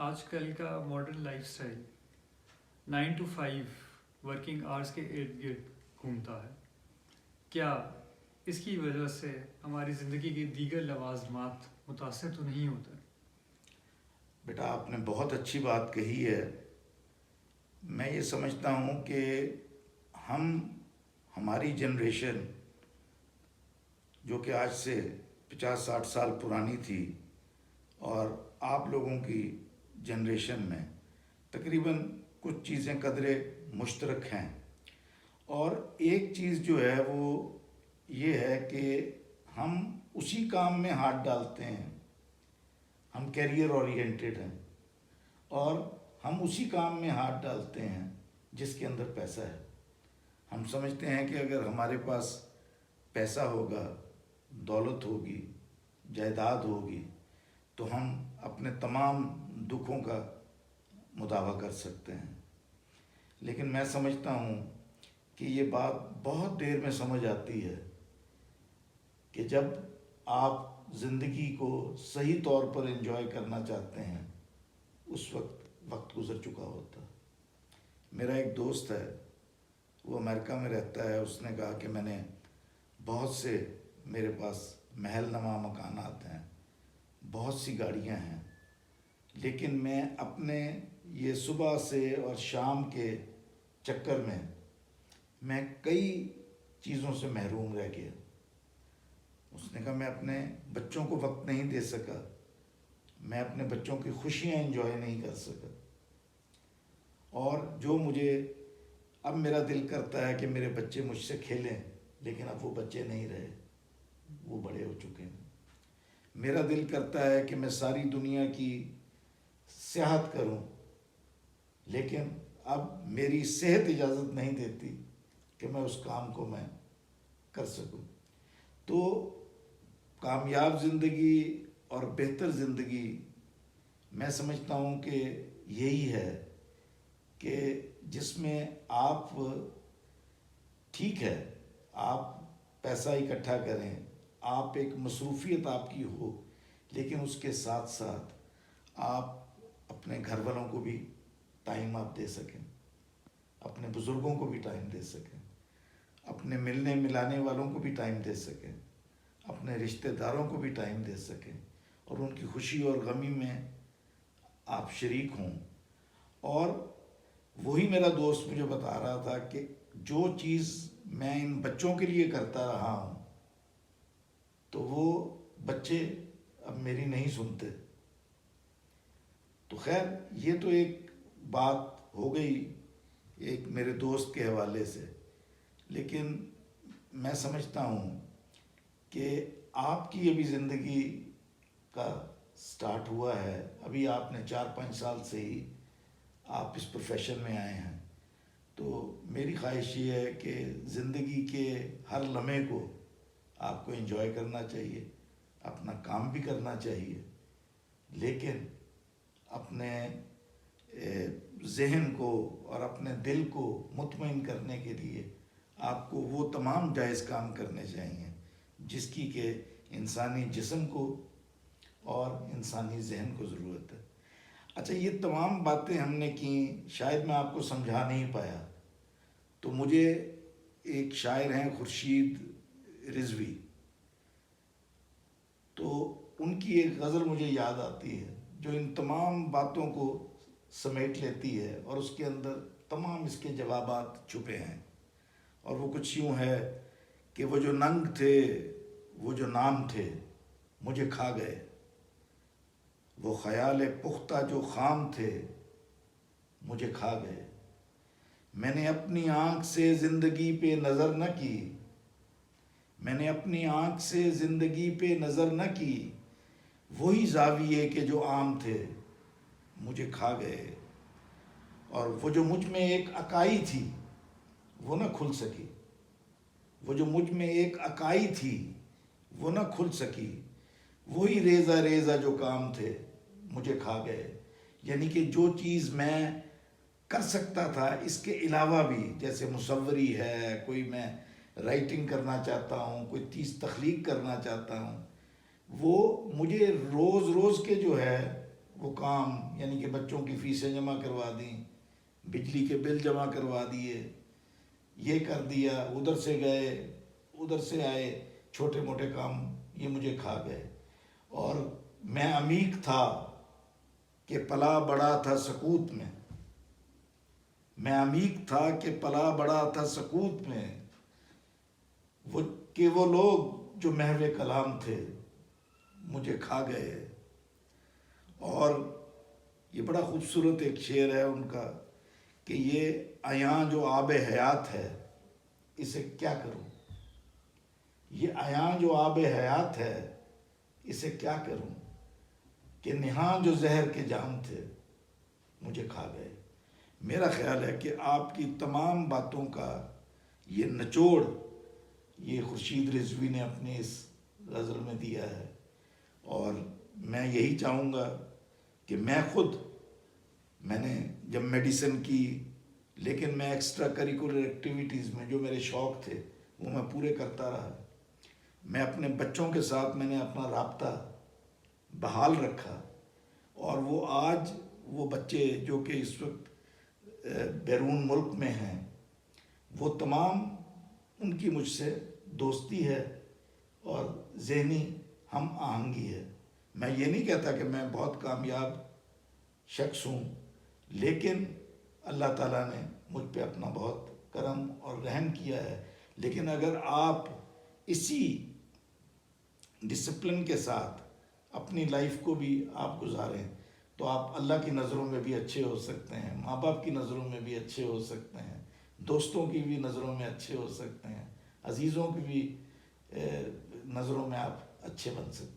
آج کل کا modern life style 9 to 5 working hours کے ارد گرد گھومتا ہے. کیا اس کی وجہ سے ہماری زندگی کے دیگر لوازمات متاثر تو نہیں ہوتے؟ بیٹا آپ نے بہت اچھی بات کہی ہے. میں یہ سمجھتا ہوں کہ ہماری جنریشن جو کہ آج سے 50-60 سال پرانی تھی اور آپ لوگوں کی جنریشن میں تقریباً کچھ چیزیں قدرے مشترک ہیں. اور ایک چیز جو ہے وہ یہ ہے کہ ہم اسی کام میں ہاتھ ڈالتے ہیں. ہم کیریئر اورینٹڈ ہیں اور ہم اسی کام میں ہاتھ ڈالتے ہیں جس کے اندر پیسہ ہے. ہم سمجھتے ہیں کہ اگر ہمارے پاس پیسہ ہوگا، دولت ہوگی، جائیداد ہوگی تو ہم اپنے تمام دکھوں کا مداوع کر سکتے ہیں. لیکن میں سمجھتا ہوں کہ یہ بات بہت دیر میں سمجھ آتی ہے کہ جب آپ زندگی کو صحیح طور پر انجوائے کرنا چاہتے ہیں اس وقت گزر چکا ہوتا. میرا ایک دوست ہے، وہ امریکہ میں رہتا ہے. اس نے کہا کہ میں نے بہت سے میرے پاس محل نما مکانات ہیں، بہت سی گاڑیاں ہیں، لیکن میں اپنے یہ صبح سے اور شام کے چکر میں کئی چیزوں سے محروم رہ گیا. اس نے کہا میں اپنے بچوں کو وقت نہیں دے سکا، میں اپنے بچوں کی خوشیاں انجوائے نہیں کر سکا. اور جو مجھے اب میرا دل کرتا ہے کہ میرے بچے مجھ سے کھیلیں، لیکن اب وہ بچے نہیں رہے، وہ بڑے ہو چکے ہیں. میرا دل کرتا ہے کہ میں ساری دنیا کی سیاحت کروں، لیکن اب میری صحت اجازت نہیں دیتی کہ میں اس کام کو میں کر سکوں. تو کامیاب زندگی اور بہتر زندگی میں سمجھتا ہوں کہ یہی ہے کہ جس میں آپ ٹھیک ہے آپ پیسہ اکٹھا کریں، آپ ایک مصروفیت آپ کی ہو، لیکن اس کے ساتھ ساتھ آپ اپنے گھر والوں کو بھی ٹائم آپ دے سکیں، اپنے بزرگوں کو بھی ٹائم دے سکیں، اپنے ملنے ملانے والوں کو بھی ٹائم دے سکیں، اپنے رشتہ داروں کو بھی ٹائم دے سکیں اور ان کی خوشی اور غمی میں آپ شریک ہوں. اور وہی میرا دوست مجھے بتا رہا تھا کہ جو چیز میں ان بچوں کے لیے کرتا رہا ہوں تو وہ بچے اب میری نہیں سنتے. تو خیر یہ تو ایک بات ہو گئی ایک میرے دوست کے حوالے سے. لیکن میں سمجھتا ہوں کہ آپ کی ابھی زندگی کا سٹارٹ ہوا ہے، ابھی آپ نے 4-5 سال سے ہی آپ اس پروفیشن میں آئے ہیں. تو میری خواہش یہ ہے کہ زندگی کے ہر لمحے کو آپ کو انجوائے کرنا چاہیے، اپنا کام بھی کرنا چاہیے، لیکن اپنے ذہن کو اور اپنے دل کو مطمئن کرنے کے لیے آپ کو وہ تمام جائز کام کرنے چاہیے جس کی کہ انسانی جسم کو اور انسانی ذہن کو ضرورت ہے. اچھا یہ تمام باتیں ہم نے کی، شاید میں آپ کو سمجھا نہیں پایا. تو مجھے ایک شاعر ہیں خورشید رضوی، تو ان کی ایک غزل مجھے یاد آتی ہے جو ان تمام باتوں کو سمیٹ لیتی ہے اور اس کے اندر تمام اس کے جوابات چھپے ہیں. اور وہ کچھ یوں ہے کہ وہ جو ننگ تھے، وہ جو نام تھے، مجھے کھا گئے. وہ خیال پختہ جو خام تھے، مجھے کھا گئے. میں نے اپنی آنکھ سے زندگی پہ نظر نہ کی، میں نے اپنی آنکھ سے زندگی پہ نظر نہ کی. وہی زاویے کے جو عام تھے، مجھے کھا گئے. اور وہ جو مجھ میں ایک اکائی تھی وہ نہ کھل سکی، وہ جو مجھ میں ایک اکائی تھی وہ نہ کھل سکی. وہی ریزہ ریزہ جو کام تھے، مجھے کھا گئے. یعنی کہ جو چیز میں کر سکتا تھا اس کے علاوہ بھی، جیسے مصوری ہے، کوئی میں رائٹنگ کرنا چاہتا ہوں، کوئی چیز تخلیق کرنا چاہتا ہوں، وہ مجھے روز روز کے جو ہے وہ کام، یعنی کہ بچوں کی فیسیں جمع کروا دیں، بجلی کے بل جمع کروا دیے، یہ کر دیا، ادھر سے گئے ادھر سے آئے، چھوٹے موٹے کام یہ مجھے کھا گئے. اور میں عمیق تھا کہ پلا بڑا تھا سکوت میں، میں عمیق تھا کہ پلا بڑا تھا سکوت میں، وہ لوگ جو محو کلام تھے مجھے کھا گئے. اور یہ بڑا خوبصورت ایک شعر ہے ان کا کہ یہ عیاں جو آب حیات ہے اسے کیا کروں، یہ عیاں جو آب حیات ہے اسے کیا کروں، کہ نہاں جو زہر کے جام تھے مجھے کھا گئے. میرا خیال ہے کہ آپ کی تمام باتوں کا یہ نچوڑ یہ خورشید رضوی نے اپنی اس غزل میں دیا ہے. اور میں یہی چاہوں گا کہ میں نے جب میڈیسن کی، لیکن میں ایکسٹرا کریکولر ایکٹیویٹیز میں جو میرے شوق تھے وہ میں پورے کرتا رہا. میں اپنے بچوں کے ساتھ میں نے اپنا رابطہ بحال رکھا، اور وہ آج وہ بچے جو کہ اس وقت بیرون ملک میں ہیں، وہ تمام ان کی مجھ سے دوستی ہے اور ذہنی ہم آہنگی ہے. میں یہ نہیں کہتا کہ میں بہت کامیاب شخص ہوں، لیکن اللہ تعالیٰ نے مجھ پہ اپنا بہت کرم اور رحم کیا ہے. لیکن اگر آپ اسی ڈسپلن کے ساتھ اپنی لائف کو بھی آپ گزاریں تو آپ اللہ کی نظروں میں بھی اچھے ہو سکتے ہیں، ماں باپ کی نظروں میں بھی اچھے ہو سکتے ہیں، دوستوں کی بھی نظروں میں اچھے ہو سکتے ہیں، عزیزوں کی بھی نظروں میں آپ اچھے بن سکتے ہیں.